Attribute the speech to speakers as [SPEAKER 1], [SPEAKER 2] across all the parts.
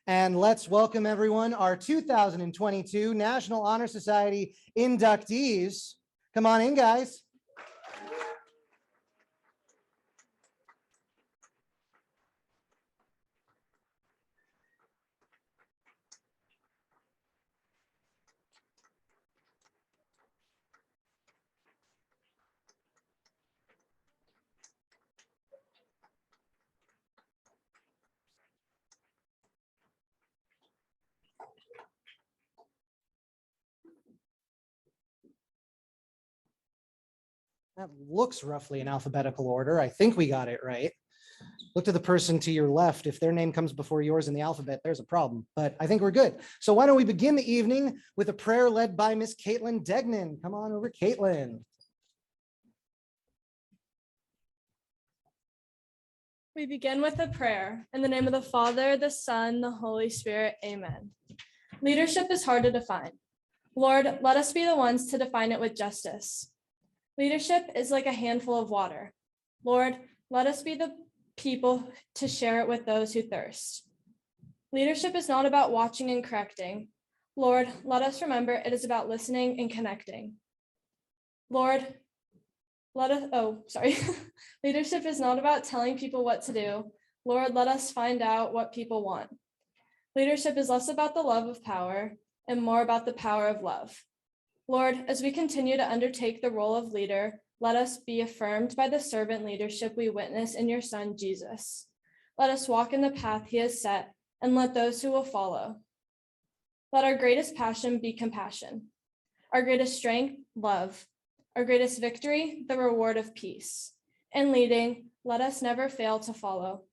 [SPEAKER 1] And let's welcome everyone, our 2022 National Honor Society inductees. Come on in, guys. That looks roughly in alphabetical order. I think we got it right. Look to the person to your left. If their name comes before yours in the alphabet, there's a problem, but I think we're good. So why don't we begin the evening with a prayer led by Miss Caitlin Degnan. Come on over, Caitlin.
[SPEAKER 2] We begin with a prayer. In the name of the Father, the Son, the Holy Spirit, amen. Leadership is hard to define. Lord, let us be the ones to define it with justice. Leadership is like a handful of water. Lord, let us be the people to share it with those who thirst. Leadership is not about watching and correcting. Lord, let us remember it is about listening and connecting. Lord, Leadership is not about telling people what to do. Lord, let us find out what people want. Leadership is less about the love of power and more about the power of love. Lord, as we continue to undertake the role of leader, let us be affirmed by the servant leadership we witness in your Son, Jesus. Let us walk in the path he has set and let those who will follow. Let our greatest passion be compassion. Our greatest strength, love. Our greatest victory, the reward of peace. In leading, let us never fail to follow.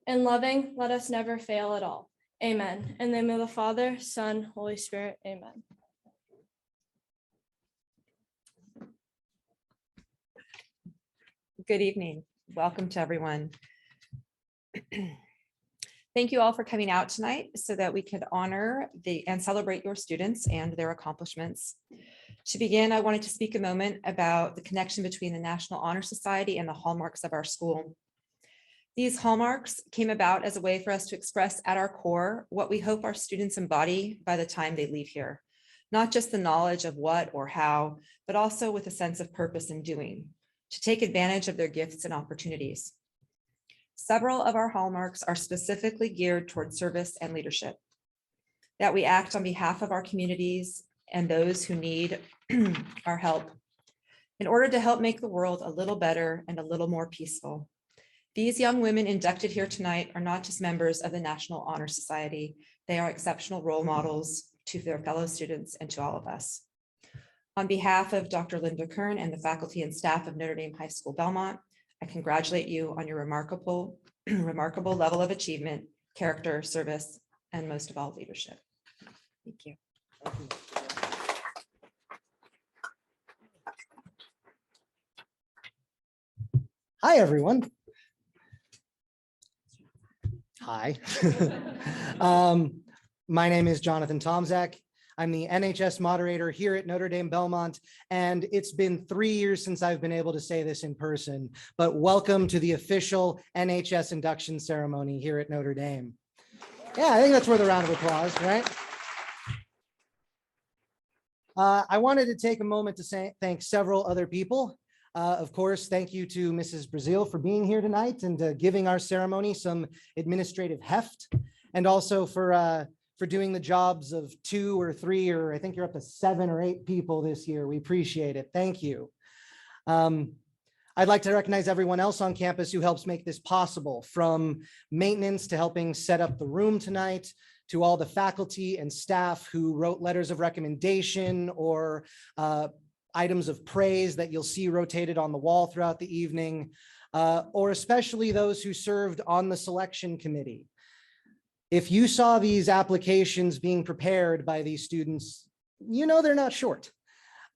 [SPEAKER 2] In loving, let us never fail at all. Amen. In the name of the Father, Son, Holy Spirit, amen.
[SPEAKER 3] Good evening. Welcome to everyone. Thank you all for coming out tonight so that we could honor and celebrate your students and their accomplishments. To begin, I wanted to speak a moment about the connection between the National Honor Society and the hallmarks of our school. These hallmarks came about as a way for us to express at our core what we hope our students embody by the time they leave here. Not just the knowledge of what or how, but also with a sense of purpose in doing, to take advantage of their gifts and opportunities. Several of our hallmarks are specifically geared toward service and leadership, that we act on behalf of our communities and those who need our help in order to help make the world a little better and a little more peaceful. These young women inducted here tonight are not just members of the National Honor Society, they are exceptional role models to their fellow students and to all of us. On behalf of Dr. Linda Kern and the faculty and staff of Notre Dame High School Belmont, I congratulate you on your remarkable level of achievement, character, service, and most of all, leadership. Thank you.
[SPEAKER 1] Hi, everyone. Hi. My name is Jonathan Tomczak. I'm the NHS moderator here at Notre Dame Belmont, and it's been 3 years since I've been able to say this in person, but welcome to the official NHS induction ceremony here at Notre Dame. Yeah, I think that's worth a round of applause, right? I wanted to take a moment to thank several other people. Of course, thank you to Mrs. Brazil for being here tonight and giving our ceremony some administrative heft, and also for doing the jobs of 2 or 3, or I think you're up to 7 or 8 people this year. We appreciate it. Thank you. I'd like to recognize everyone else on campus who helps make this possible, from maintenance to helping set up the room tonight, to all the faculty and staff who wrote letters of recommendation or items of praise that you'll see rotated on the wall throughout the evening, or especially those who served on the selection committee. If you saw these applications being prepared by these students, you know they're not short.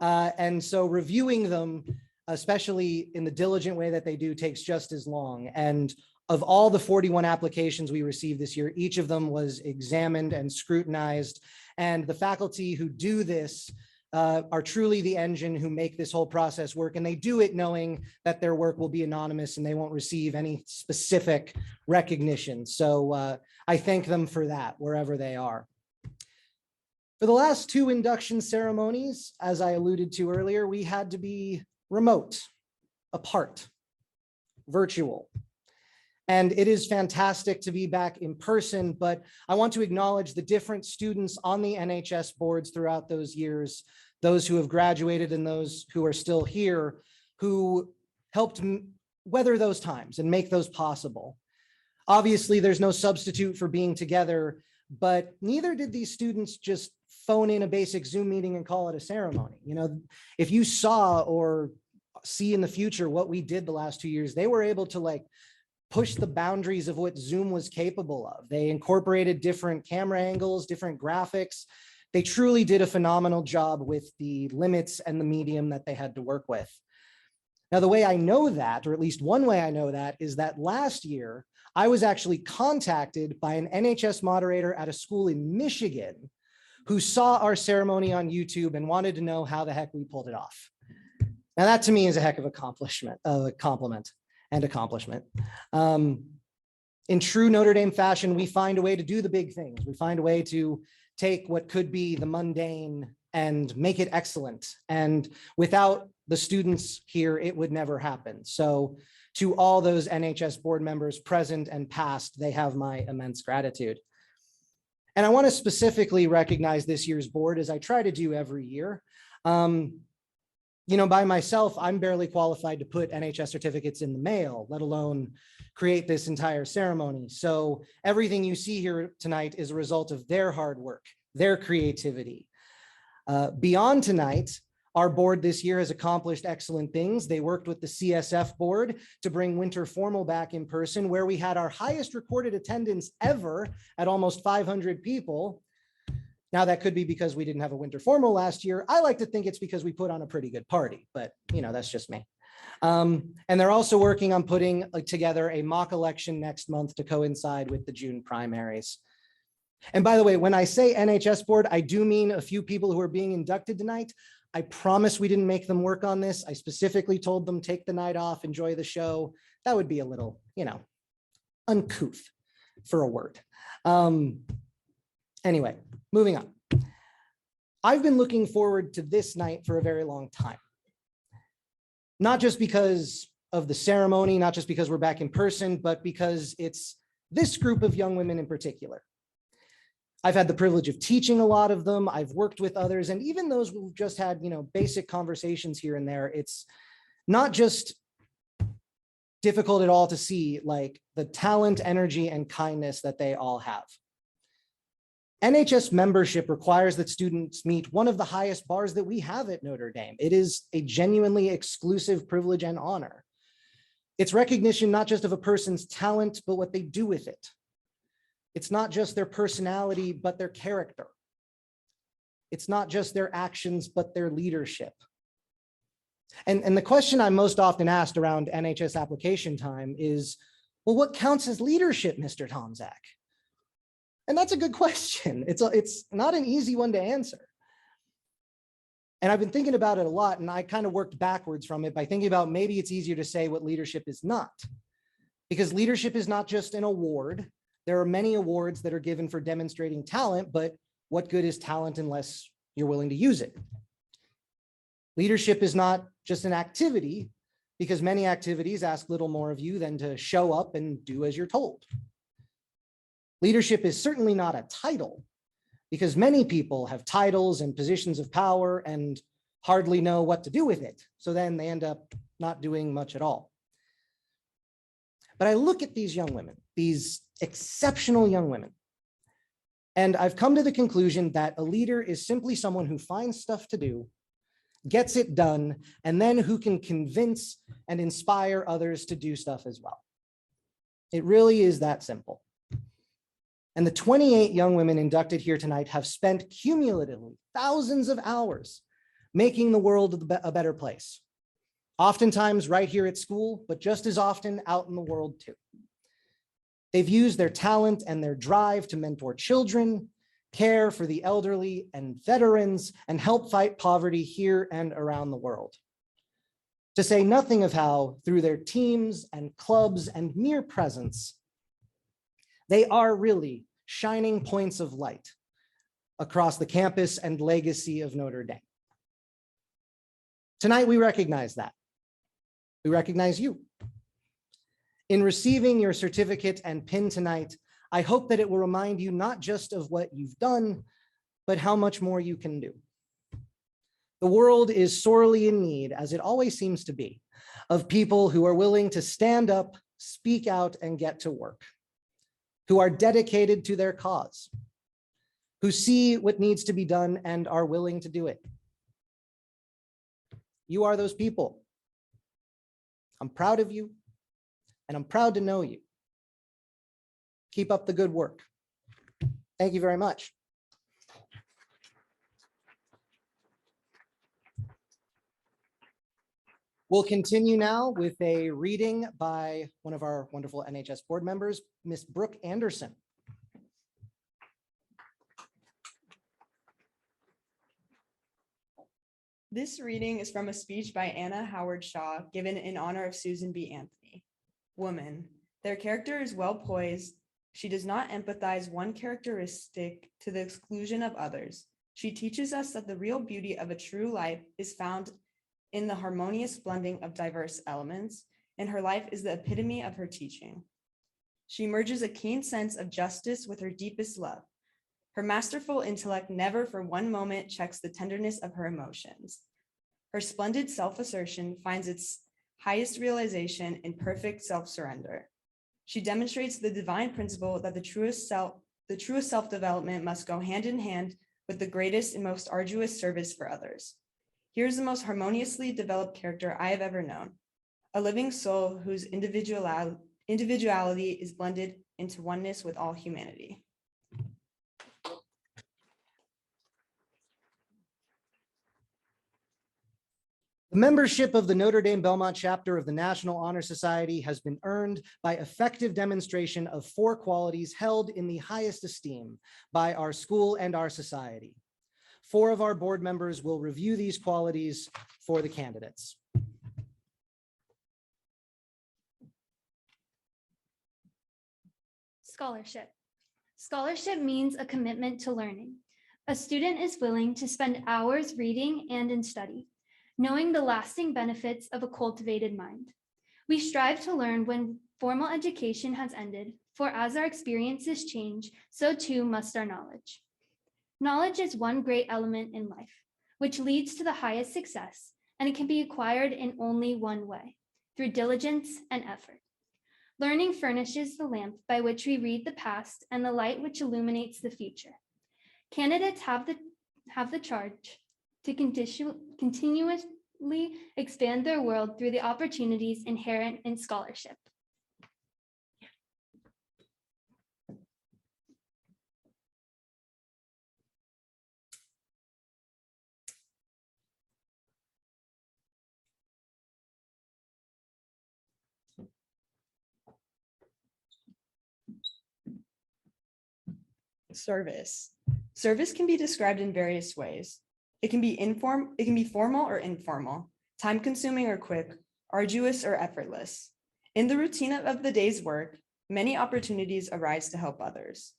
[SPEAKER 1] And so reviewing them, especially in the diligent way that they do, takes just as long. And of all the 41 applications we received this year, each of them was examined and scrutinized. And the faculty who do this are truly the engine who make this whole process work. And they do it knowing that their work will be anonymous and they won't receive any specific recognition. So I thank them for that wherever they are. For the last two induction ceremonies, as I alluded to earlier, we had to be remote, apart, virtual. And it is fantastic to be back in person, but I want to acknowledge the different students on the NHS boards throughout those years, those who have graduated and those who are still here, who helped weather those times and make those possible. Obviously, there's no substitute for being together, but neither did these students just phone in a basic Zoom meeting and call it a ceremony. You know, if you saw or see in the future what we did the last 2 years, they were able to push the boundaries of what Zoom was capable of. They incorporated different camera angles, different graphics. They truly did a phenomenal job with the limits and the medium that they had to work with. Now, the way I know that, or at least one way I know that, is that last year, I was actually contacted by an NHS moderator at a school in Michigan who saw our ceremony on YouTube and wanted to know how the heck we pulled it off. Now, that to me is a heck of a compliment and accomplishment. In true Notre Dame fashion, we find a way to do the big things. We find a way to take what could be the mundane and make it excellent. And without the students here, it would never happen. So to all those NHS board members present and past, they have my immense gratitude. And I want to specifically recognize this year's board, as I try to do every year. You know, by myself, I'm barely qualified to put NHS certificates in the mail, let alone create this entire ceremony. So everything you see here tonight is a result of their hard work, their creativity. Beyond tonight, our board this year has accomplished excellent things. They worked with the CSF board to bring winter formal back in person, where we had our highest recorded attendance ever at almost 500 people. Now, that could be because we didn't have a winter formal last year. I like to think it's because we put on a pretty good party, but you know, that's just me. And they're also working on putting together a mock election next month to coincide with the June primaries. And by the way, when I say NHS board, I do mean a few people who are being inducted tonight. I promise we didn't make them work on this. I specifically told them, take the night off, enjoy the show. That would be a little, you know, uncouth for a word. Anyway, moving on. I've been looking forward to this night for a very long time. Not just because of the ceremony, not just because we're back in person, but because it's this group of young women in particular. I've had the privilege of teaching a lot of them. I've worked with others, and even those who've just had, you know, basic conversations here and there. It's not just difficult at all to see like the talent, energy, and kindness that they all have. NHS membership requires that students meet one of the highest bars that we have at Notre Dame. It is a genuinely exclusive privilege and honor. It's recognition not just of a person's talent, but what they do with it. It's not just their personality, but their character. It's not just their actions, but their leadership. And the question I'm most often asked around NHS application time is, well, what counts as leadership, Mr. Tomczak? And that's a good question. It's not an easy one to answer. And I've been thinking about it a lot, and I kind of worked backwards from it by thinking about maybe it's easier to say what leadership is not. Because leadership is not just an award. There are many awards that are given for demonstrating talent, but what good is talent unless you're willing to use it? Leadership is not just an activity, because many activities ask little more of you than to show up and do as you're told. Leadership is certainly not a title, because many people have titles and positions of power and hardly know what to do with it. So then they end up not doing much at all. But I look at these young women, these exceptional young women, and I've come to the conclusion that a leader is simply someone who finds stuff to do, gets it done, and then who can convince and inspire others to do stuff as well. It really is that simple. And the 28 young women inducted here tonight have spent cumulatively thousands of hours making the world a better place. Oftentimes right here at school, but just as often out in the world too. They've used their talent and their drive to mentor children, care for the elderly and veterans, and help fight poverty here and around the world. To say nothing of how, through their teams and clubs and mere presence, they are really shining points of light across the campus and legacy of Notre Dame. Tonight, we recognize that. We recognize you. In receiving your certificate and pin tonight, I hope that it will remind you not just of what you've done, but how much more you can do. The world is sorely in need, as it always seems to be, of people who are willing to stand up, speak out, and get to work, who are dedicated to their cause, who see what needs to be done and are willing to do it. You are those people. I'm proud of you, and I'm proud to know you. Keep up the good work. Thank you very much. We'll continue now with a reading by one of our wonderful NHS board members, Miss Brooke Anderson.
[SPEAKER 4] This reading is from a speech by Anna Howard Shaw given in honor of Susan B. Anthony. Woman, their character is well poised. She does not empathize one characteristic to the exclusion of others. She teaches us that the real beauty of a true life is found in the harmonious blending of diverse elements, and her life is the epitome of her teaching. She merges a keen sense of justice with her deepest love. Her masterful intellect never for one moment checks the tenderness of her emotions. Her splendid self-assertion finds its highest realization in perfect self-surrender. She demonstrates the divine principle that the truest self-development must go hand in hand with the greatest and most arduous service for others. Here's the most harmoniously developed character I have ever known, a living soul whose individuality is blended into oneness with all humanity.
[SPEAKER 1] The membership of the Notre Dame Belmont chapter of the National Honor Society has been earned by effective demonstration of 4 qualities held in the highest esteem by our school and our society. 4 of our board members will review these qualities for the candidates.
[SPEAKER 5] Scholarship. Scholarship means a commitment to learning. A student is willing to spend hours reading and in study, knowing the lasting benefits of a cultivated mind. We strive to learn when formal education has ended, for as our experiences change, so too must our knowledge. Knowledge is one great element in life, which leads to the highest success, and it can be acquired in only one way, through diligence and effort. Learning furnishes the lamp by which we read the past and the light which illuminates the future. Candidates have the charge to continuously expand their world through the opportunities inherent in scholarship.
[SPEAKER 4] Service. Service can be described in various ways. It can be formal or informal, time-consuming or quick, arduous or effortless. In the routine of the day's work, many opportunities arise to help others.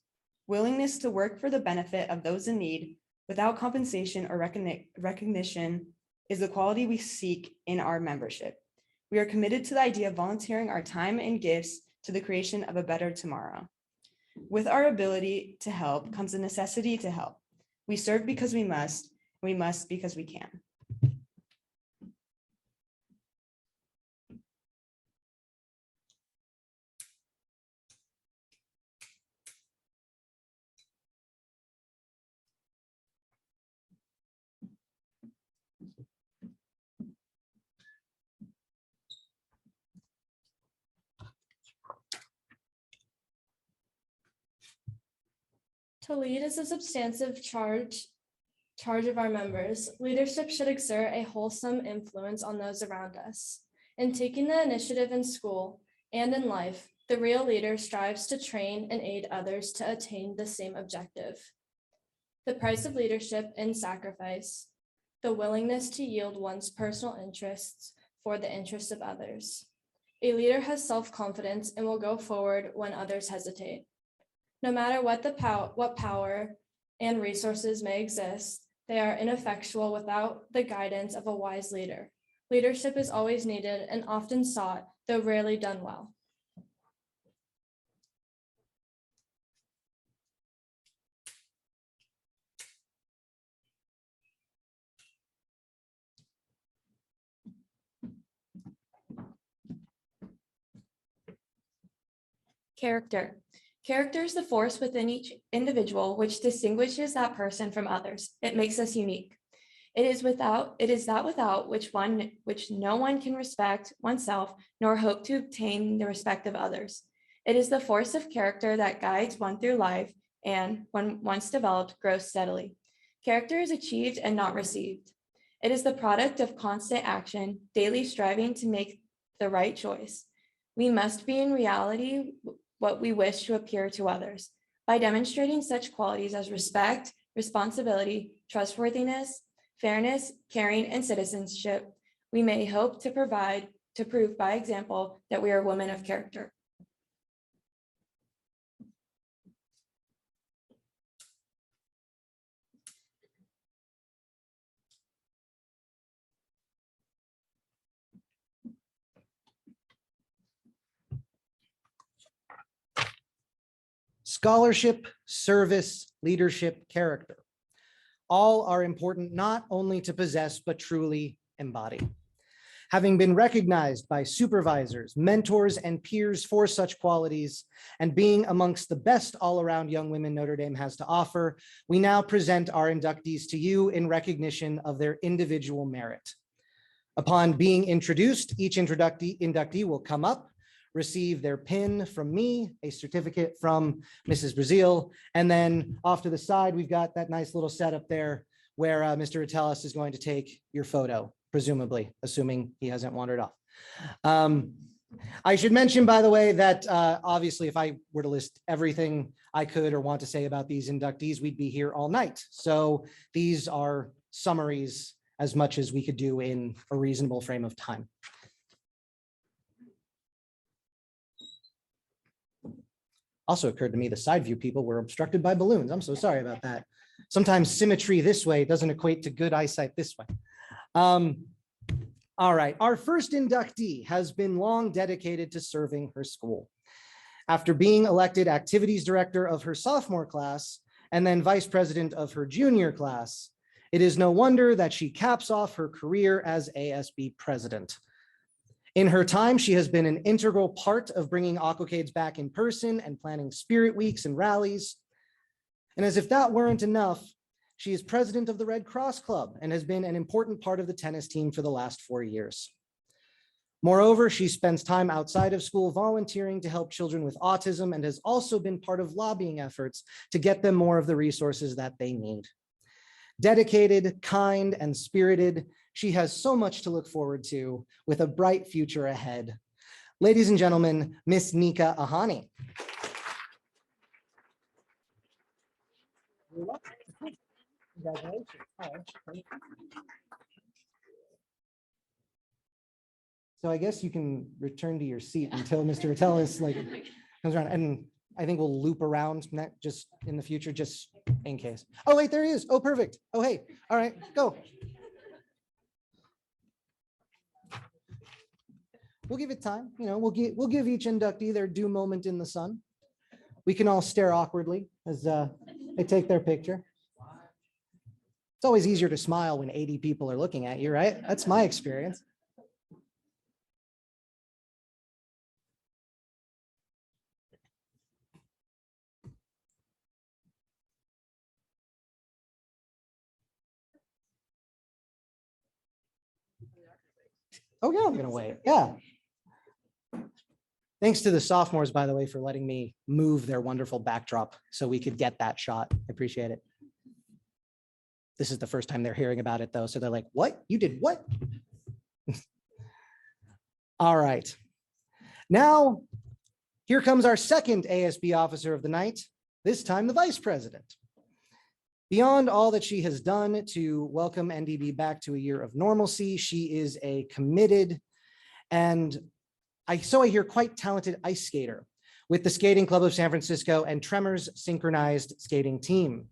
[SPEAKER 4] Willingness to work for the benefit of those in need without compensation or recognition is the quality we seek in our membership. We are committed to the idea of volunteering our time and gifts to the creation of a better tomorrow. With our ability to help comes the necessity to help. We serve because we must because we can.
[SPEAKER 2] To lead is a substantive charge of our members. Leadership should exert a wholesome influence on those around us. In taking the initiative in school and in life, the real leader strives to train and aid others to attain the same objective. the price of leadership in sacrifice, the willingness to yield one's personal interests for the interests of others. A leader has self-confidence and will go forward when others hesitate. No matter what power and resources may exist, they are ineffectual without the guidance of a wise leader. Leadership is always needed and often sought, though rarely done well. Character. Character is the force within each individual which distinguishes that person from others. It makes us unique. It is that without which no one can respect oneself nor hope to obtain the respect of others. It is the force of character that guides one through life and, when once developed, grows steadily. Character is achieved and not received. It is the product of constant action, daily striving to make the right choice. We must be in reality what we wish to appear to others. By demonstrating such qualities as respect, responsibility, trustworthiness, fairness, caring, and citizenship, we may hope to prove by example that we are women of character.
[SPEAKER 1] Scholarship, service, leadership, character. All are important not only to possess, but truly embody. Having been recognized by supervisors, mentors, and peers for such qualities, and being amongst the best all-around young women Notre Dame has to offer, we now present our inductees to you in recognition of their individual merit. Upon being introduced, each inductee will come up, receive their pin from me, a certificate from Mrs. Brazil, and then off to the side, we've got that nice little setup there where Mr. Attelis is going to take your photo, presumably, assuming he hasn't wandered off. I should mention, by the way, that obviously if I were to list everything I could or want to say about these inductees, we'd be here all night. So these are summaries as much as we could do in a reasonable frame of time. Also occurred to me the side view people were obstructed by balloons. I'm so sorry about that. Sometimes symmetry this way doesn't equate to good eyesight this way. All right, our first inductee has been long dedicated to serving her school. After being elected activities director of her sophomore class and then vice president of her junior class, it is no wonder that she caps off her career as ASB president. In her time, she has been an integral part of bringing Aquacades back in person and planning spirit weeks and rallies. And as if that weren't enough, she is president of the Red Cross Club and has been an important part of the tennis team for the last 4 years. Moreover, she spends time outside of school volunteering to help children with autism and has also been part of lobbying efforts to get them more of the resources that they need. Dedicated, kind, and spirited, she has so much to look forward to with a bright future ahead. Ladies and gentlemen, Miss Nika Ahani. Congratulations. So I guess you can return to your seat until Mr. Attelis comes around, and I think we'll loop around just in the future, just in case. Oh, wait, there he is. Oh, perfect. Oh, hey. All right, go. We'll give it time. You know, we'll give each inductee their due moment in the sun. We can all stare awkwardly as they take their picture. It's always easier to smile when 80 people are looking at you, right? That's my experience. Oh yeah, I'm gonna wait. Yeah. Thanks to the sophomores, by the way, for letting me move their wonderful backdrop so we could get that shot. I appreciate it. This is the first time they're hearing about it though. So they're like, what? You did what? All right. Now, here comes our second ASB officer of the night, this time the vice president. Beyond all that she has done to welcome NDB back to a year of normalcy, she is a committed and I hear quite talented ice skater with the Skating Club of San Francisco and Tremors synchronized skating team.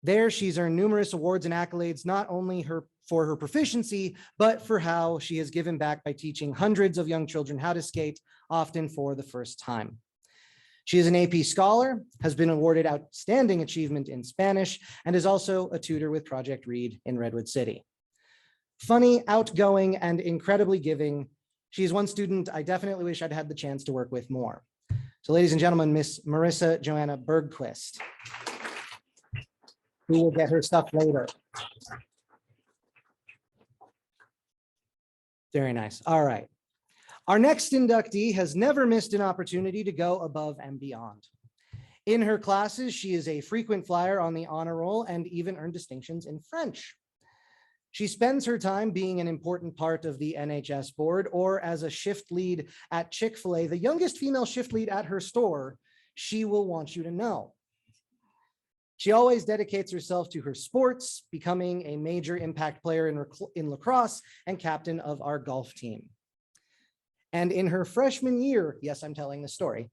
[SPEAKER 1] There, she's earned numerous awards and accolades, not only for her proficiency, but for how she has given back by teaching hundreds of young children how to skate, often for the first time. She is an AP scholar, has been awarded Outstanding Achievement in Spanish, and is also a tutor with Project Read in Redwood City. Funny, outgoing, and incredibly giving, she is one student I definitely wish I'd had the chance to work with more. So ladies and gentlemen, Miss Marissa Joanna Bergquist, who will get her stuff later. Very nice. All right. Our next inductee has never missed an opportunity to go above and beyond. In her classes, she is a frequent flyer on the honor roll and even earned distinctions in French. She spends her time being an important part of the NHS board or as a shift lead at Chick-fil-A, the youngest female shift lead at her store. She will want you to know. She always dedicates herself to her sports, becoming a major impact player in lacrosse and captain of our golf team. And in her freshman year, yes, I'm telling the story.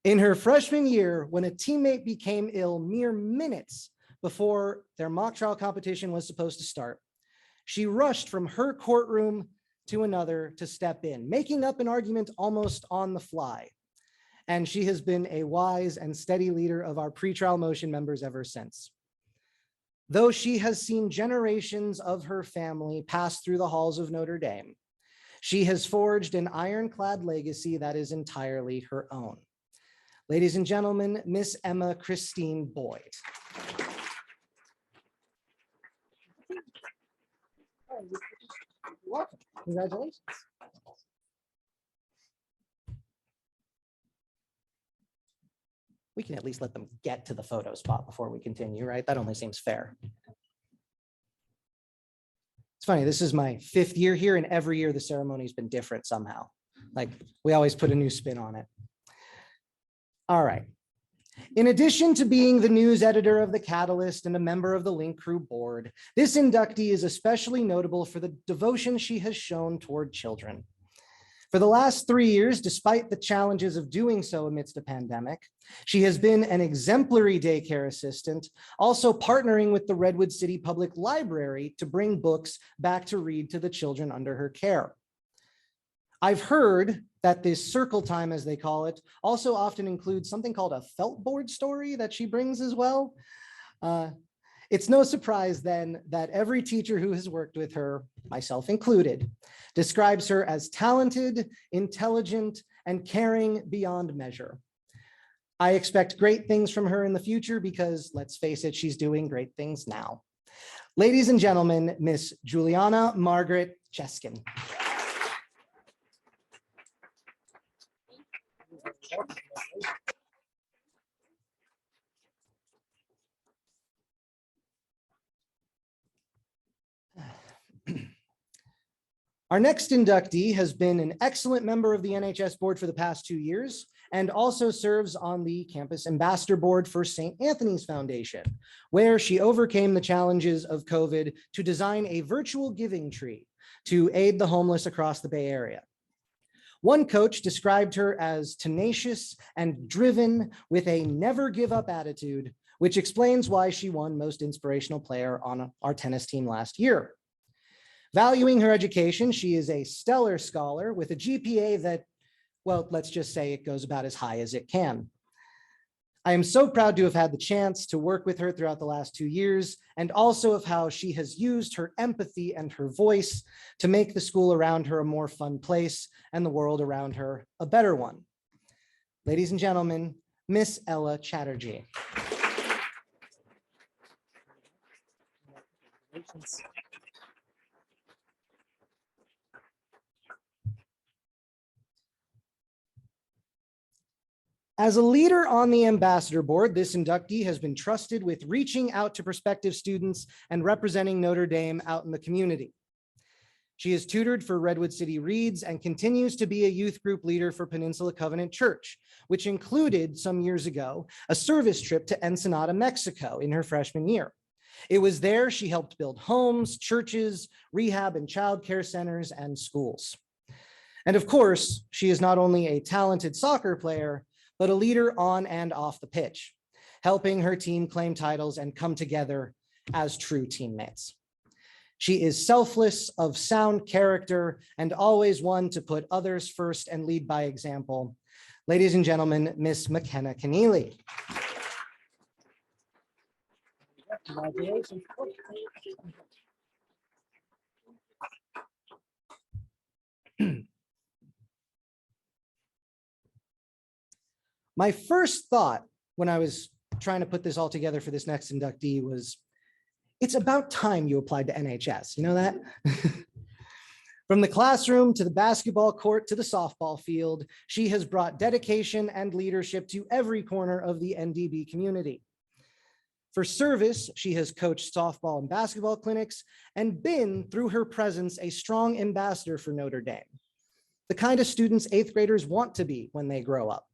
[SPEAKER 1] In her freshman year, when a teammate became ill mere minutes before their mock trial competition was supposed to start, she rushed from her courtroom to another to step in, making up an argument almost on the fly. And she has been a wise and steady leader of our pretrial motion members ever since. Though she has seen generations of her family pass through the halls of Notre Dame, she has forged an ironclad legacy that is entirely her own. Ladies and gentlemen, Miss Emma Christine Boyd. Welcome. Congratulations. We can at least let them get to the photo spot before we continue, right? That only seems fair. It's funny, this is my 5th year here, and every year the ceremony's been different somehow. Like, we always put a new spin on it. All right. In addition to being the news editor of The Catalyst and a member of the Link Crew board, this inductee is especially notable for the devotion she has shown toward children. For the last 3 years, despite the challenges of doing so amidst a pandemic, she has been an exemplary daycare assistant, also partnering with the Redwood City Public Library to bring books back to read to the children under her care. I've heard that this circle time, as they call it, also often includes something called a felt board story that she brings as well. It's no surprise then that every teacher who has worked with her, myself included, describes her as talented, intelligent, and caring beyond measure. I expect great things from her in the future because, let's face it, she's doing great things now. Ladies and gentlemen, Miss Juliana Margaret Cheskin. Our next inductee has been an excellent member of the NHS board for the past 2 years and also serves on the campus ambassador board for St. Anthony's Foundation, where she overcame the challenges of COVID to design a virtual giving tree to aid the homeless across the Bay Area. One coach described her as tenacious and driven with a never give up attitude, which explains why she won Most Inspirational Player on our tennis team last year. Valuing her education, she is a stellar scholar with a GPA that, well, let's just say it goes about as high as it can. I am so proud to have had the chance to work with her throughout the last 2 years, and also of how she has used her empathy and her voice to make the school around her a more fun place and the world around her a better one. Ladies and gentlemen, Miss Ella Chatterjee. As a leader on the ambassador board, this inductee has been trusted with reaching out to prospective students and representing Notre Dame out in the community. She is tutored for Redwood City Reads and continues to be a youth group leader for Peninsula Covenant Church, which included some years ago a service trip to Ensenada, Mexico in her freshman year. It was there she helped build homes, churches, rehab and childcare centers, and schools. And of course, she is not only a talented soccer player, but a leader on and off the pitch, helping her team claim titles and come together as true teammates. She is selfless, of sound character, and always one to put others first and lead by example. Ladies and gentlemen, Miss McKenna Keneally. Congratulations. My first thought when I was trying to put this all together for this next inductee was, it's about time you applied to NHS. You know that? From the classroom to the basketball court to the softball field, she has brought dedication and leadership to every corner of the NDB community. For service, she has coached softball and basketball clinics and been, through her presence, a strong ambassador for Notre Dame, the kind of students 8th graders want to be when they grow up.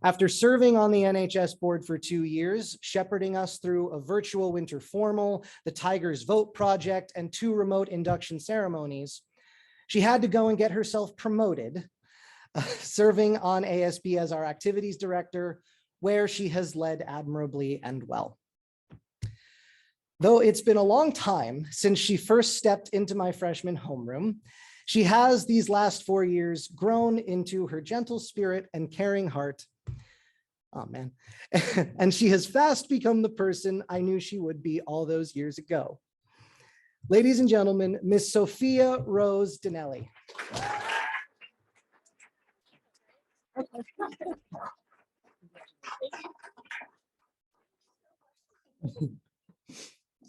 [SPEAKER 1] After serving on the NHS board for 2 years, shepherding us through a virtual winter formal, the Tigers Vote Project, and 2 remote induction ceremonies, she had to go and get herself promoted, serving on ASB as our activities director, where she has led admirably and well. Though it's been a long time since she first stepped into my freshman homeroom, she has these last 4 years grown into her gentle spirit and caring heart. Oh man. And she has fast become the person I knew she would be all those years ago. Ladies and gentlemen, Miss Sophia Rose Dinelli.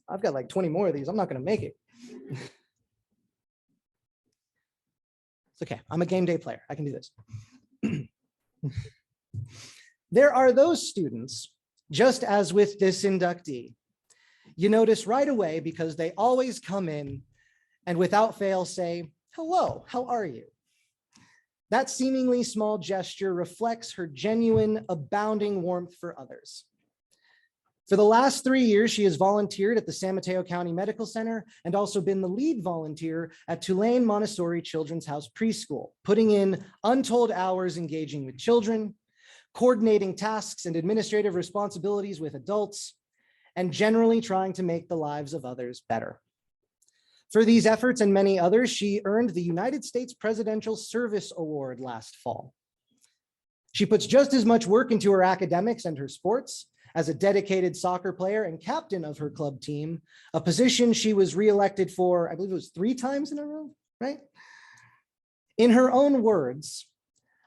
[SPEAKER 1] I've got like 20 more of these. I'm not going to make it. It's okay. I'm a game day player. I can do this. There are those students, just as with this inductee, you notice right away because they always come in and without fail say, "Hello, how are you?" That seemingly small gesture reflects her genuine, abounding warmth for others. For the last 3 years, she has volunteered at the San Mateo County Medical Center and also been the lead volunteer at Tulane Montessori Children's House Preschool, putting in untold hours engaging with children, coordinating tasks and administrative responsibilities with adults, and generally trying to make the lives of others better. For these efforts and many others, she earned the United States Presidential Service Award last fall. She puts just as much work into her academics and her sports as a dedicated soccer player and captain of her club team, a position she was reelected for, I believe it was 3 times in a row, right? In her own words,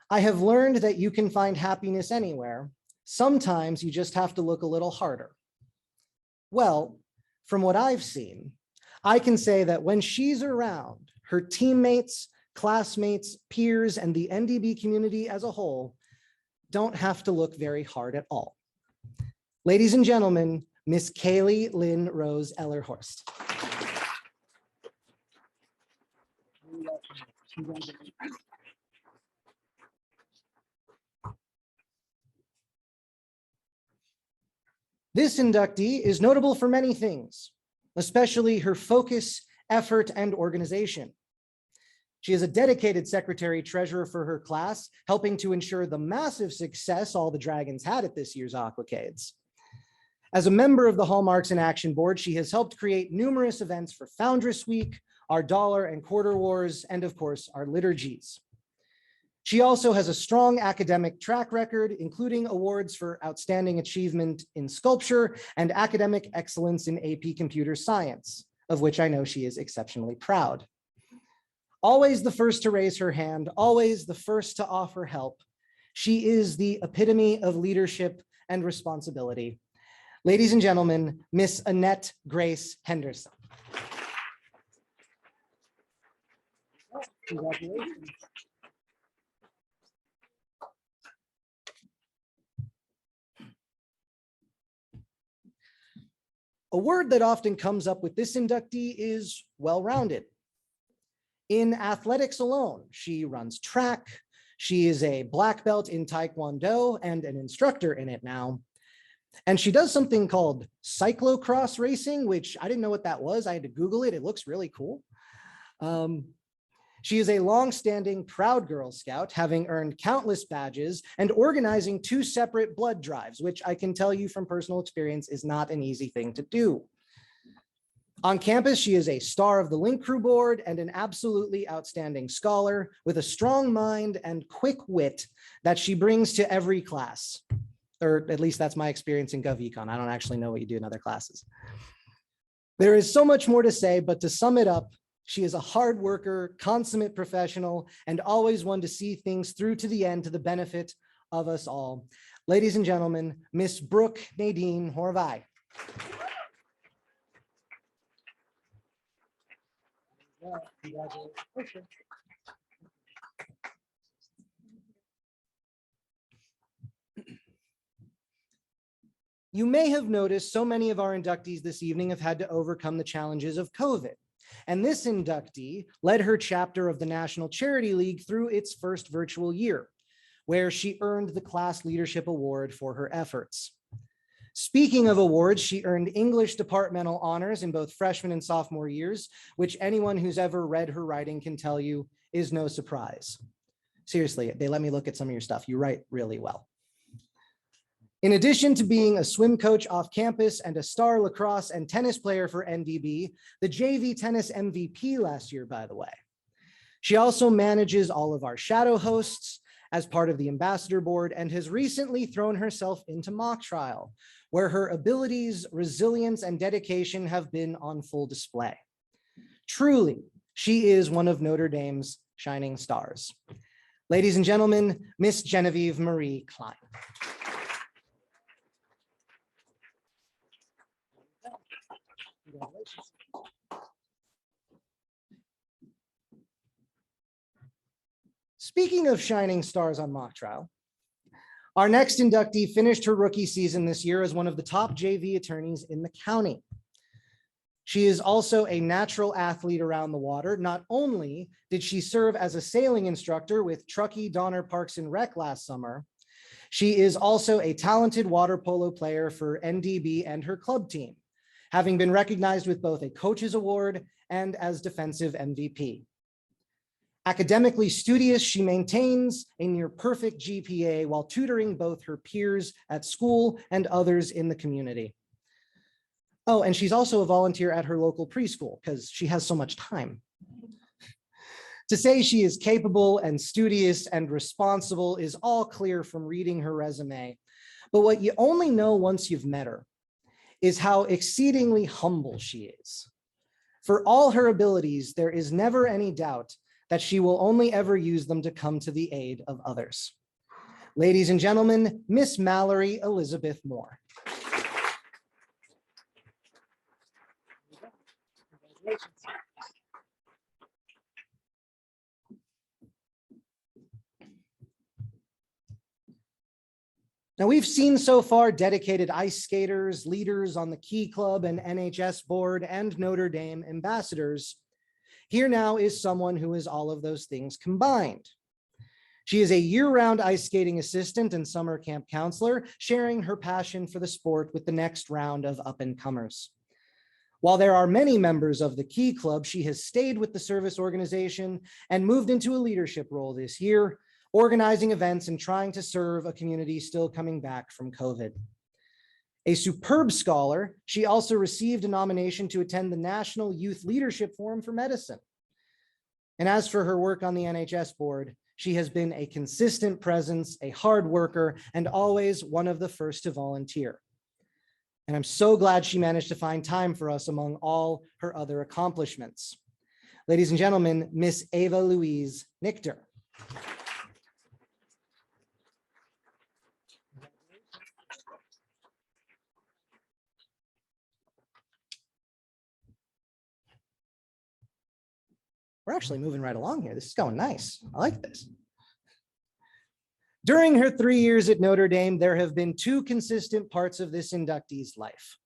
[SPEAKER 1] "I have learned that you can find happiness anywhere. Sometimes you just have to look a little harder." Well, from what I've seen, I can say that when she's around, her teammates, classmates, peers, and the NDB community as a whole don't have to look very hard at all. Ladies and gentlemen, Miss Kaylee Lynn Rose Ellerhorst. This inductee is notable for many things, especially her focus, effort, and organization. She is a dedicated secretary treasurer for her class, helping to ensure the massive success all the Dragons had at this year's Aquacades. As a member of the Hallmarks in Action Board, she has helped create numerous events for Foundress Week, our Dollar and Quarter Wars, and of course, our liturgies. She also has a strong academic track record, including awards for outstanding achievement in sculpture and academic excellence in AP Computer Science, of which I know she is exceptionally proud. Always the first to raise her hand, always the first to offer help. She is the epitome of leadership and responsibility. Ladies and gentlemen, Miss Annette Grace Henderson. Congratulations. A word that often comes up with this inductee is well-rounded. In athletics alone, she runs track. She is a black belt in Taekwondo and an instructor in it now. And she does something called cyclocross racing, which I didn't know what that was. I had to Google it. It looks really cool. She is a longstanding proud Girl Scout, having earned countless badges and organizing 2 separate blood drives, which I can tell you from personal experience is not an easy thing to do. On campus, she is a star of the Link Crew board and an absolutely outstanding scholar with a strong mind and quick wit that she brings to every class. Or at least that's my experience in GovEcon. I don't actually know what you do in other classes. There is so much more to say, but to sum it up, she is a hard worker, consummate professional, and always one to see things through to the end to the benefit of us all. Ladies and gentlemen, Miss Brooke Nadine Horvath. You may have noticed so many of our inductees this evening have had to overcome the challenges of COVID. And this inductee led her chapter of the National Charity League through its first virtual year, where she earned the Class Leadership Award for her efforts. Speaking of awards, she earned English departmental honors in both freshman and sophomore years, which anyone who's ever read her writing can tell you is no surprise. Seriously, they let me look at some of your stuff. You write really well. In addition to being a swim coach off campus and a star lacrosse and tennis player for NDB, the JV tennis MVP last year, by the way. She also manages all of our shadow hosts as part of the ambassador board and has recently thrown herself into mock trial, where her abilities, resilience, and dedication have been on full display. Truly, she is one of Notre Dame's shining stars. Ladies and gentlemen, Miss Genevieve Marie Klein. Congratulations. Speaking of shining stars on mock trial, our next inductee finished her rookie season this year as one of the top JV attorneys in the county. She is also a natural athlete around the water. Not only did she serve as a sailing instructor with Truckee Donner Parks and Rec last summer, she is also a talented water polo player for NDB and her club team, having been recognized with both a coach's award and as defensive MVP. Academically studious, she maintains a near perfect GPA while tutoring both her peers at school and others in the community. Oh, and she's also a volunteer at her local preschool because she has so much time. To say she is capable and studious and responsible is all clear from reading her resume. But what you only know once you've met her is how exceedingly humble she is. For all her abilities, there is never any doubt that she will only ever use them to come to the aid of others. Ladies and gentlemen, Miss Mallory Elizabeth Moore. Now, we've seen so far dedicated ice skaters, leaders on the Key Club and NHS board, and Notre Dame ambassadors. Here now is someone who is all of those things combined. She is a year-round ice skating assistant and summer camp counselor, sharing her passion for the sport with the next round of up-and-comers. While there are many members of the Key Club, she has stayed with the service organization and moved into a leadership role this year, organizing events and trying to serve a community still coming back from COVID. A superb scholar, she also received a nomination to attend the National Youth Leadership Forum for Medicine. And as for her work on the NHS board, she has been a consistent presence, a hard worker, and always one of the first to volunteer. And I'm so glad she managed to find time for us among all her other accomplishments. Ladies and gentlemen, Miss Ava Louise Nichter. We're actually moving right along here. This is going nice. I like this. During her 3 years at Notre Dame, there have been 2 consistent parts of this inductee's life: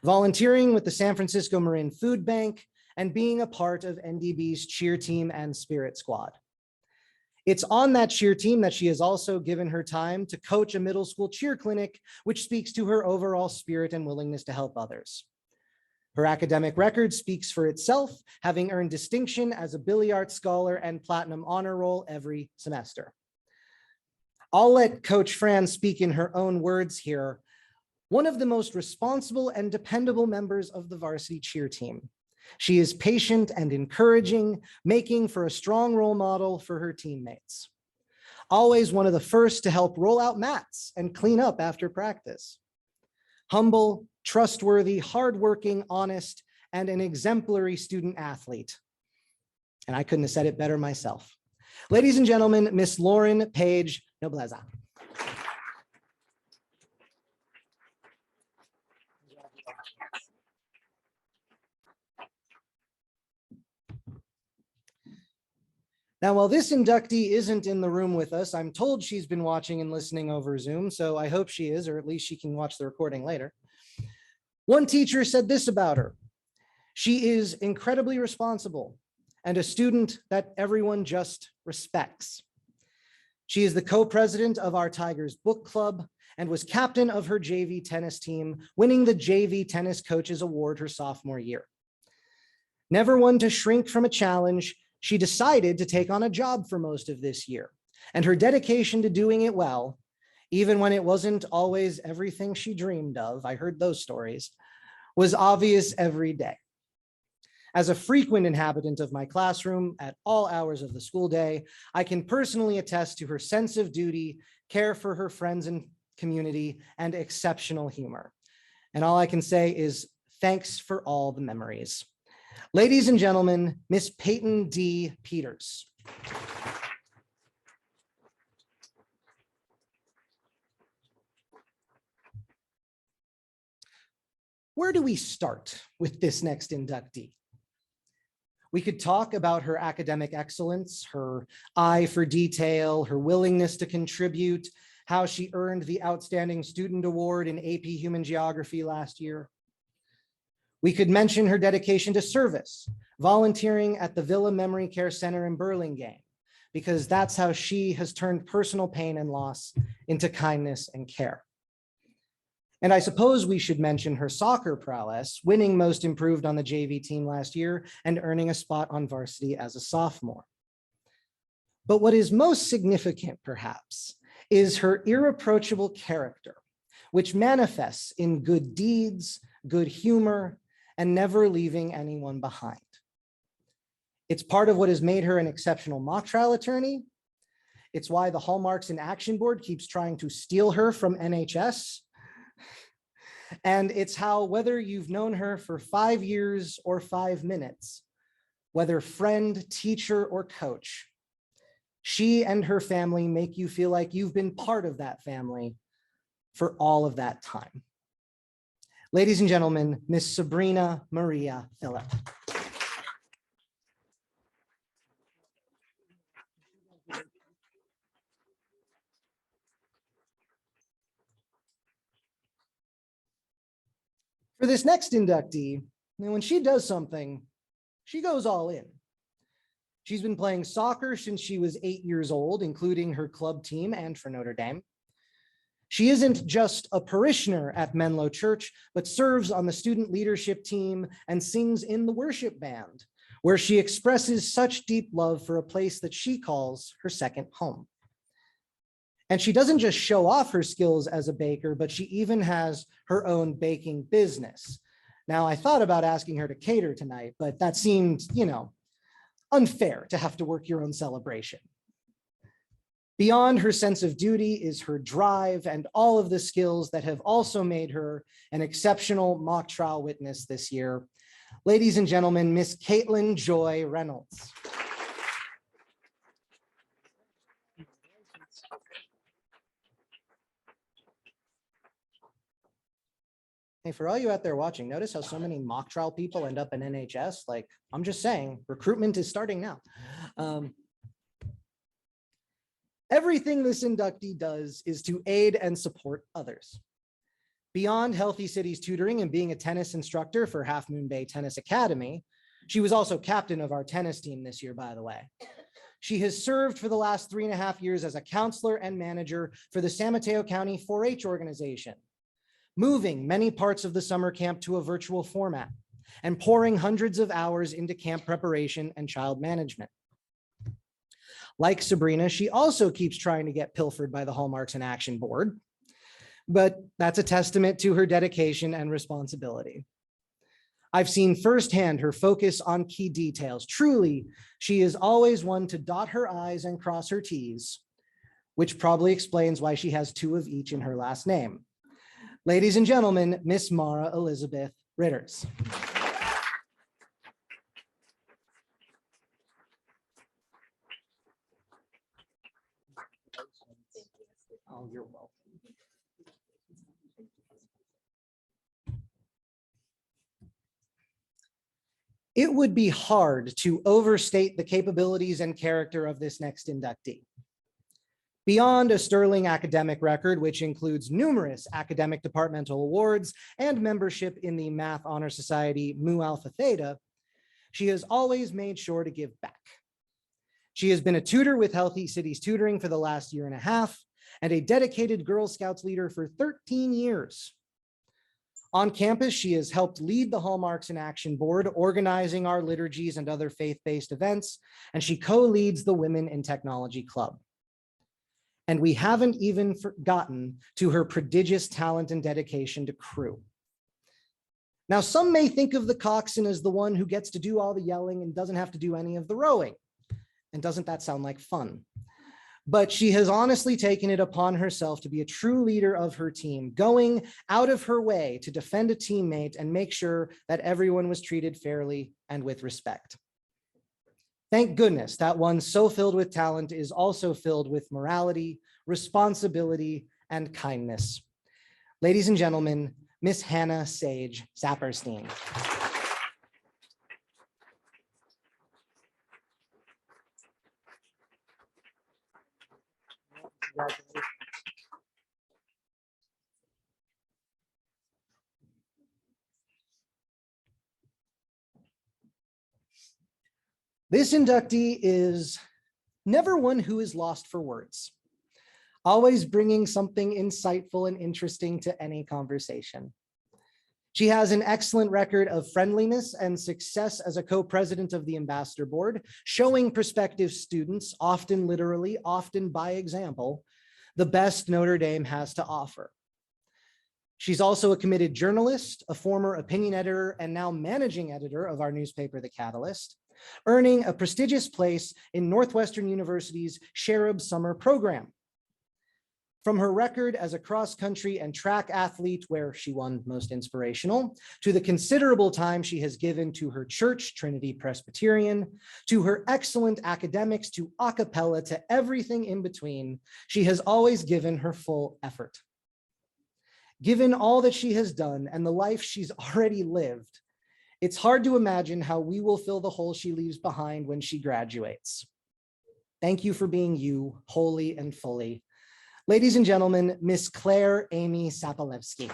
[SPEAKER 1] volunteering with the San Francisco Marin Food Bank and being a part of NDB's cheer team and spirit squad. It's on that cheer team that she has also given her time to coach a middle school cheer clinic, which speaks to her overall spirit and willingness to help others. Her academic record speaks for itself, having earned distinction as a Billy Art Scholar and Platinum Honor Roll every semester. I'll let Coach Fran speak in her own words here. One of the most responsible and dependable members of the varsity cheer team. She is patient and encouraging, making for a strong role model for her teammates. Always one of the first to help roll out mats and clean up after practice. Humble, trustworthy, hardworking, honest, and an exemplary student athlete. And I couldn't have said it better myself. Ladies and gentlemen, Miss Lauren Page Nobleza. Now, while this inductee isn't in the room with us, I'm told she's been watching and listening over Zoom, so I hope she is, or at least she can watch the recording later. One teacher said this about her: she is incredibly responsible and a student that everyone just respects. She is the co-president of our Tigers book club and was captain of her JV tennis team, winning the JV Tennis Coaches Award her sophomore year. Never one to shrink from a challenge, she decided to take on a job for most of this year, and her dedication to doing it well, even when it wasn't always everything she dreamed of, I heard those stories, was obvious every day. As a frequent inhabitant of my classroom at all hours of the school day, I can personally attest to her sense of duty, care for her friends and community, and exceptional humor. And all I can say is thanks for all the memories. Ladies and gentlemen, Miss Peyton D. Peters. Where do we start with this next inductee? We could talk about her academic excellence, her eye for detail, her willingness to contribute, how she earned the Outstanding Student Award in AP Human Geography last year. We could mention her dedication to service, volunteering at the Villa Memory Care Center in Burlingame, because that's how she has turned personal pain and loss into kindness and care. And I suppose we should mention her soccer prowess, winning Most Improved on the JV team last year and earning a spot on varsity as a sophomore. But what is most significant, perhaps, is her irreproachable character, which manifests in good deeds, good humor, and never leaving anyone behind. It's part of what has made her an exceptional mock trial attorney. It's why the Hallmarks in Action Board keeps trying to steal her from NHS. And it's how, whether you've known her for 5 years or 5 minutes, whether friend, teacher, or coach, she and her family make you feel like you've been part of that family for all of that time. Ladies and gentlemen, Miss Sabrina Maria Phillip. For this next inductee, when she does something, she goes all in. She's been playing soccer since she was 8 years old, including her club team and for Notre Dame. She isn't just a parishioner at Menlo Church, but serves on the student leadership team and sings in the worship band, where she expresses such deep love for a place that she calls her second home. And she doesn't just show off her skills as a baker, but she even has her own baking business. Now, I thought about asking her to cater tonight, but that seemed, unfair to have to work your own celebration. Beyond her sense of duty is her drive and all of the skills that have also made her an exceptional mock trial witness this year. Ladies and gentlemen, Miss Caitlin Joy Reynolds. Hey, for all you out there watching, notice how so many mock trial people end up in NHS? Like, I'm just saying, recruitment is starting now. Everything this inductee does is to aid and support others. Beyond Healthy Cities tutoring and being a tennis instructor for Half Moon Bay Tennis Academy, She was also captain of our tennis team this year, by the way. She has served for the last 3.5 years as a counselor and manager for the San Mateo County 4-H organization, moving many parts of the summer camp to a virtual format and pouring hundreds of hours into camp preparation and child management. Like Sabrina, she also keeps trying to get pilfered by the Hallmarks in Action board, but that's a testament to her dedication and responsibility. I've seen firsthand her focus on key details. Truly, she is always one to dot her I's and cross her T's, which probably explains why she has 2 of each in her last name. Ladies and gentlemen, Miss Mara Elizabeth Ritters. Oh, you're welcome. It would be hard to overstate the capabilities and character of this next inductee. Beyond a sterling academic record, which includes numerous academic departmental awards and membership in the Math Honor Society Mu Alpha Theta, she has always made sure to give back. She has been a tutor with Healthy Cities Tutoring for the last 1.5 years and a dedicated Girl Scouts leader for 13 years. On campus, she has helped lead the Hallmarks in Action board, organizing our liturgies and other faith-based events, and she co-leads the Women in Technology Club. And we haven't even forgotten to her prodigious talent and dedication to crew. Now, some may think of the coxswain as the one who gets to do all the yelling and doesn't have to do any of the rowing. And doesn't that sound like fun? But she has honestly taken it upon herself to be a true leader of her team, going out of her way to defend a teammate and make sure that everyone was treated fairly and with respect. Thank goodness that one so filled with talent is also filled with morality, responsibility, and kindness. Ladies and gentlemen, Miss Hannah Sage Saperstein. Congratulations. This inductee is never one who is lost for words, always bringing something insightful and interesting to any conversation. She has an excellent record of friendliness and success as a co-president of the Ambassador Board, showing prospective students, often literally, often by example, the best Notre Dame has to offer. She's also a committed journalist, a former opinion editor, and now managing editor of our newspaper, The Catalyst, earning a prestigious place in Northwestern University's Cherub Summer Program. From her record as a cross-country and track athlete, where she won most inspirational, to the considerable time she has given to her church, Trinity Presbyterian, to her excellent academics, to a cappella, to everything in between, she has always given her full effort. Given all that she has done and the life she's already lived, it's hard to imagine how we will fill the hole she leaves behind when she graduates. Thank you for being you, wholly and fully. Ladies and gentlemen, Miss Claire Amy Sapolevsky.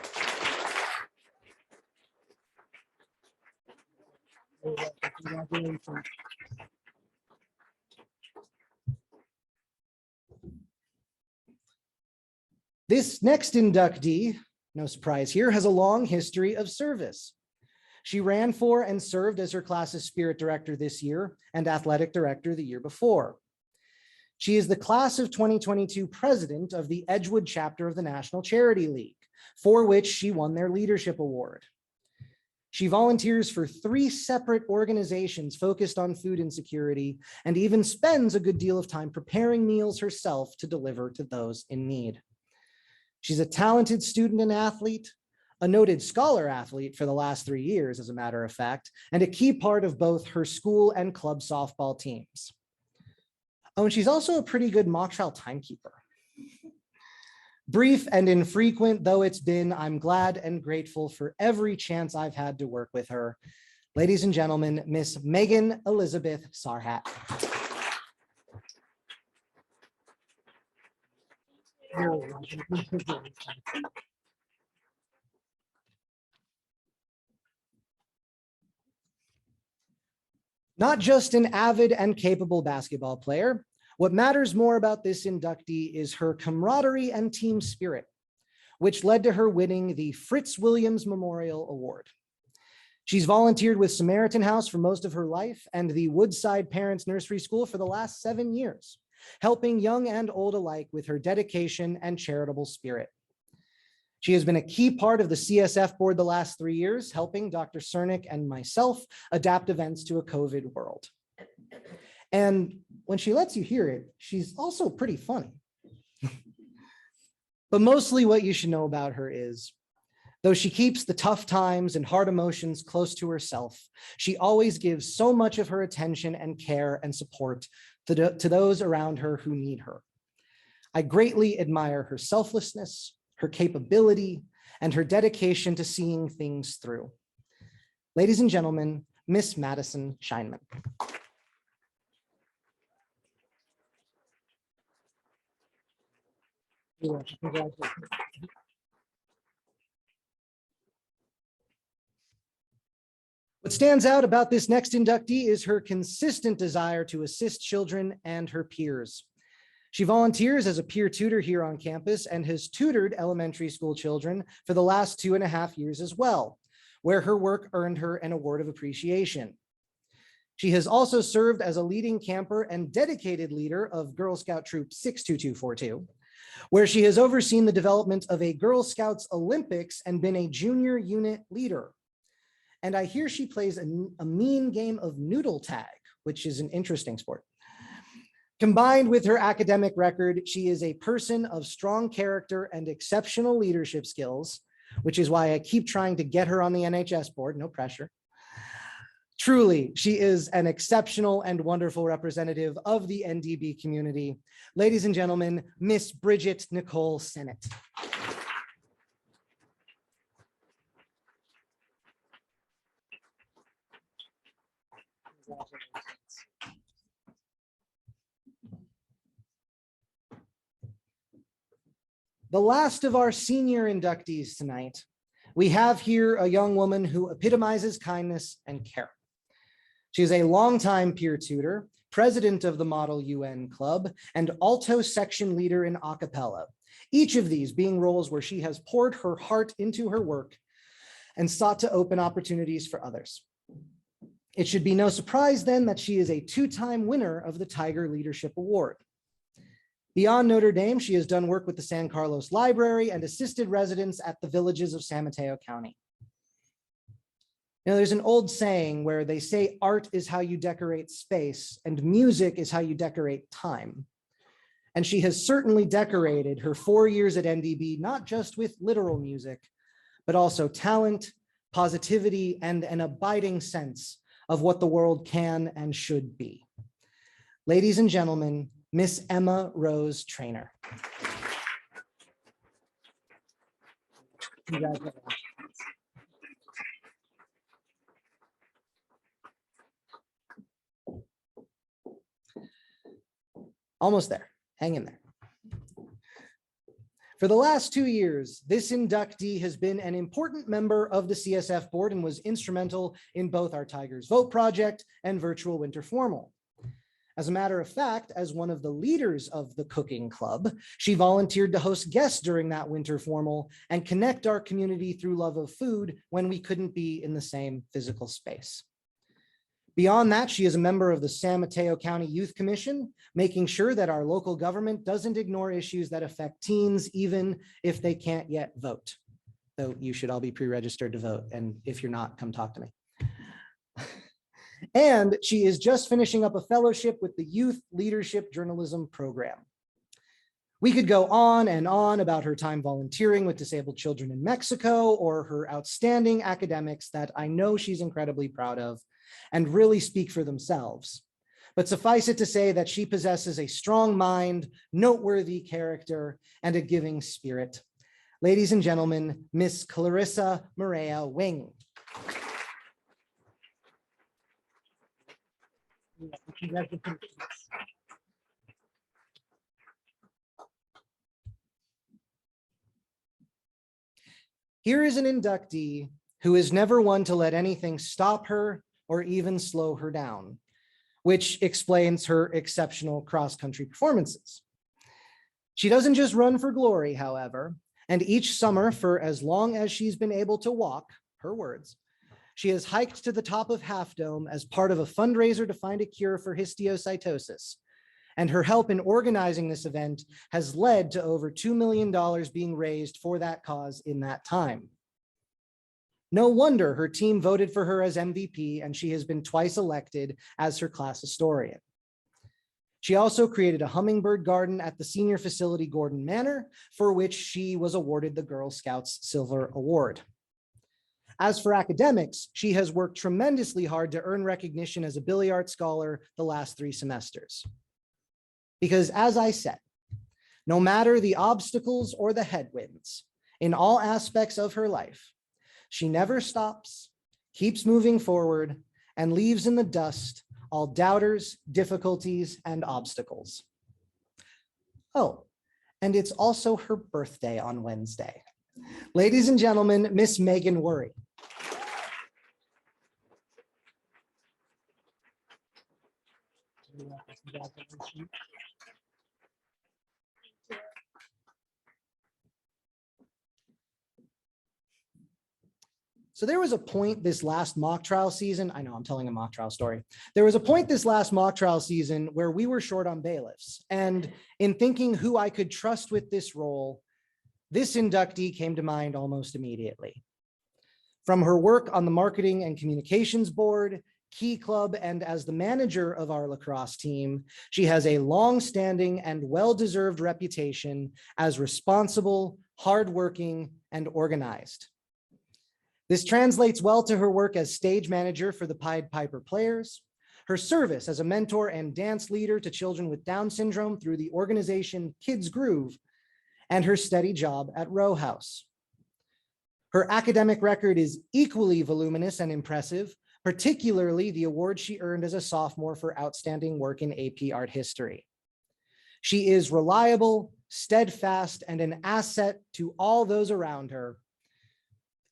[SPEAKER 1] This next inductee, no surprise here, has a long history of service. She ran for and served as her class's spirit director this year and athletic director the year before. She is the class of 2022 president of the Edgewood chapter of the National Charity League, for which she won their leadership award. She volunteers for 3 separate organizations focused on food insecurity and even spends a good deal of time preparing meals herself to deliver to those in need. She's a talented student and athlete, a noted scholar athlete for the last 3 years, as a matter of fact, and a key part of both her school and club softball teams. Oh, and she's also a pretty good mock trial timekeeper. Brief and infrequent though it's been, I'm glad and grateful for every chance I've had to work with her. Ladies and gentlemen, Miss Megan Elizabeth Sarhat. Not just an avid and capable basketball player, what matters more about this inductee is her camaraderie and team spirit, which led to her winning the Fritz Williams Memorial Award. She's volunteered with Samaritan House for most of her life and the Woodside Parents Nursery School for the last 7 years, helping young and old alike with her dedication and charitable spirit. She has been a key part of the CSF board the last 3 years, helping Dr. Cernick and myself adapt events to a COVID world. And when she lets you hear it, she's also pretty funny. But mostly what you should know about her is, though she keeps the tough times and hard emotions close to herself, she always gives so much of her attention and care and support to those around her who need her. I greatly admire her selflessness, her capability, and her dedication to seeing things through. Ladies and gentlemen, Miss Madison Scheinman. What stands out about this next inductee is her consistent desire to assist children and her peers. She volunteers as a peer tutor here on campus and has tutored elementary school children for the last 2.5 years as well, where her work earned her an award of appreciation. She has also served as a leading camper and dedicated leader of Girl Scout Troop 62242, where she has overseen the development of a Girl Scouts Olympics and been a junior unit leader. And I hear she plays a mean game of noodle tag, which is an interesting sport. Combined with her academic record, she is a person of strong character and exceptional leadership skills, which is why I keep trying to get her on the NHS board, no pressure. Truly, she is an exceptional and wonderful representative of the NDB community. Ladies and gentlemen, Miss Bridget Nicole Sennett. The last of our senior inductees tonight, we have here a young woman who epitomizes kindness and care. She is a longtime peer tutor, president of the Model UN Club, and alto section leader in a cappella, each of these being roles where she has poured her heart into her work and sought to open opportunities for others. It should be no surprise then that she is a 2-time winner of the Tiger Leadership Award. Beyond Notre Dame, she has done work with the San Carlos Library and assisted residents at the villages of San Mateo County. You know, there's an old saying where they say art is how you decorate space and music is how you decorate time. And she has certainly decorated her 4 years at NDB, not just with literal music, but also talent, positivity, and an abiding sense of what the world can and should be. Ladies and gentlemen, Miss Emma Rose Trainer. Congratulations. Almost there, hang in there. For the last 2 years, this inductee has been an important member of the CSF board and was instrumental in both our Tigers Vote project and virtual winter formal. As a matter of fact, as one of the leaders of the cooking club, she volunteered to host guests during that winter formal and connect our community through love of food when we couldn't be in the same physical space. Beyond that, she is a member of the San Mateo County Youth Commission, making sure that our local government doesn't ignore issues that affect teens, even if they can't yet vote. Though you should all be pre-registered to vote, and if you're not, come talk to me. And she is just finishing up a fellowship with the Youth Leadership Journalism Program. We could go on and on about her time volunteering with disabled children in Mexico or her outstanding academics that I know she's incredibly proud of and really speak for themselves. But suffice it to say that she possesses a strong mind, noteworthy character, and a giving spirit. Ladies and gentlemen, Miss Clarissa Maria Wing. Here is an inductee who is never one to let anything stop her or even slow her down, which explains her exceptional cross-country performances. She doesn't just run for glory, however, and each summer, for as long as she's been able to walk, her words, she has hiked to the top of Half Dome as part of a fundraiser to find a cure for histiocytosis. And her help in organizing this event has led to over $2 million being raised for that cause in that time. No wonder her team voted for her as MVP, and she has been twice elected as her class historian. She also created a hummingbird garden at the senior facility Gordon Manor, for which she was awarded the Girl Scouts Silver Award. As for academics, she has worked tremendously hard to earn recognition as a Billy Art Scholar the last 3 semesters. Because as I said, no matter the obstacles or the headwinds, in all aspects of her life, she never stops, keeps moving forward, and leaves in the dust all doubters, difficulties, and obstacles. Oh, and it's also her birthday on Wednesday. Ladies and gentlemen, Miss Megan Worry. So there was a point this last mock trial season, I know I'm telling a mock trial story. There was a point this last mock trial season where we were short on bailiffs. And in thinking who I could trust with this role, this inductee came to mind almost immediately. From her work on the marketing and communications board, Key Club, and as the manager of our lacrosse team, she has a long-standing and well-deserved reputation as responsible, hardworking, and organized. This translates well to her work as stage manager for the Pied Piper Players, her service as a mentor and dance leader to children with Down syndrome through the organization Kids Groove, and her steady job at Row House. Her academic record is equally voluminous and impressive, particularly the award she earned as a sophomore for outstanding work in AP Art History. She is reliable, steadfast, and an asset to all those around her.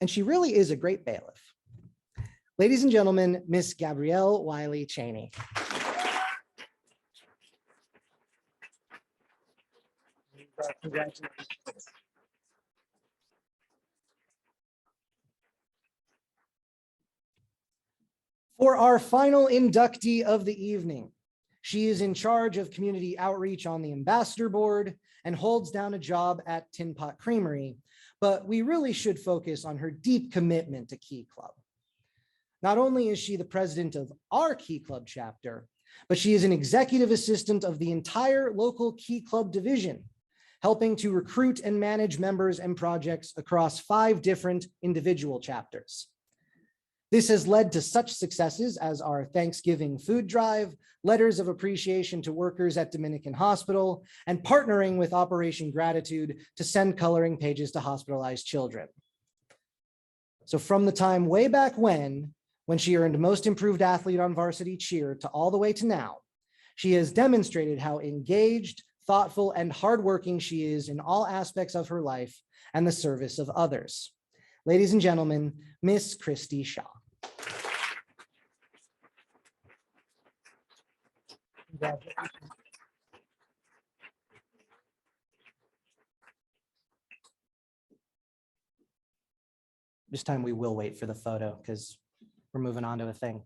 [SPEAKER 1] And she really is a great bailiff. Ladies and gentlemen, Miss Gabrielle Wiley Cheney. Congratulations. For our final inductee of the evening, she is in charge of community outreach on the ambassador board and holds down a job at Tin Pot Creamery, but we really should focus on her deep commitment to Key Club. Not only is she the president of our Key Club chapter, but she is an executive assistant of the entire local Key Club division, helping to recruit and manage members and projects across 5 different individual chapters. This has led to such successes as our Thanksgiving food drive, letters of appreciation to workers at Dominican Hospital, and partnering with Operation Gratitude to send coloring pages to hospitalized children. So from the time way back when she earned Most Improved Athlete on Varsity Cheer to all the way to now, she has demonstrated how engaged, thoughtful, and hardworking she is in all aspects of her life and the service of others. Ladies and gentlemen, Miss Christy Shaw. This time we will wait for the photo because we're moving on to a thing.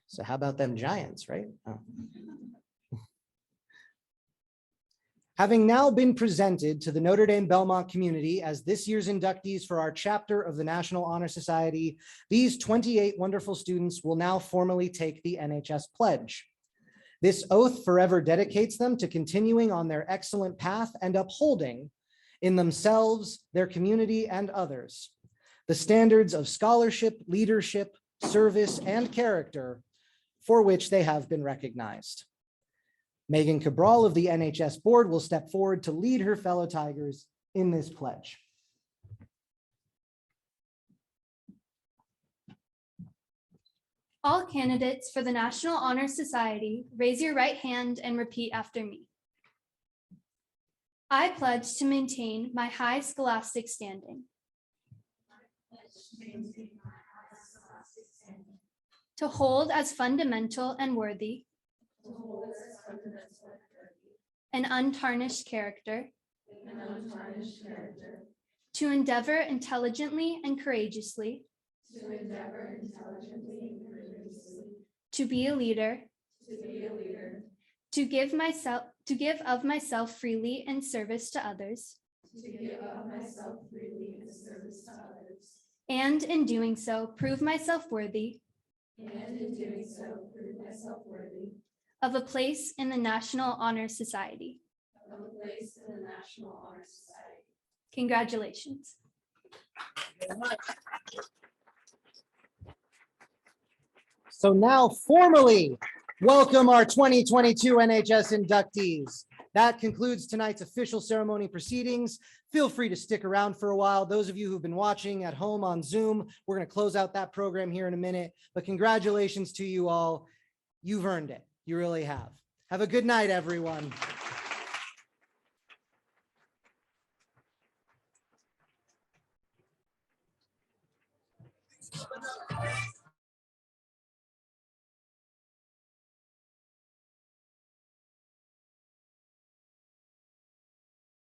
[SPEAKER 1] So how about them Giants, right? Oh. Having now been presented to the Notre Dame Belmont community as this year's inductees for our chapter of the National Honor Society, these 28 wonderful students will now formally take the NHS pledge. This oath forever dedicates them to continuing on their excellent path and upholding in themselves, their community, and others the standards of scholarship, leadership, service, and character for which they have been recognized. Megan Cabral of the NHS board will step forward to lead her fellow Tigers in this pledge.
[SPEAKER 5] All candidates for the National Honor Society, raise your right hand and repeat after me. I pledge to maintain my high scholastic standing. To hold as fundamental and worthy an untarnished character. To endeavor intelligently and courageously. To be a leader. To give of myself freely in service to others. And in doing so, prove myself worthy. Of a place in the National Honor Society. Congratulations.
[SPEAKER 1] So now formally welcome our 2022 NHS inductees. That concludes tonight's official ceremony proceedings. Feel free to stick around for a while. Those of you who've been watching at home on Zoom, we're going to close out that program here in a minute. But congratulations to you all. You've earned it. You really have. Have a good night, everyone.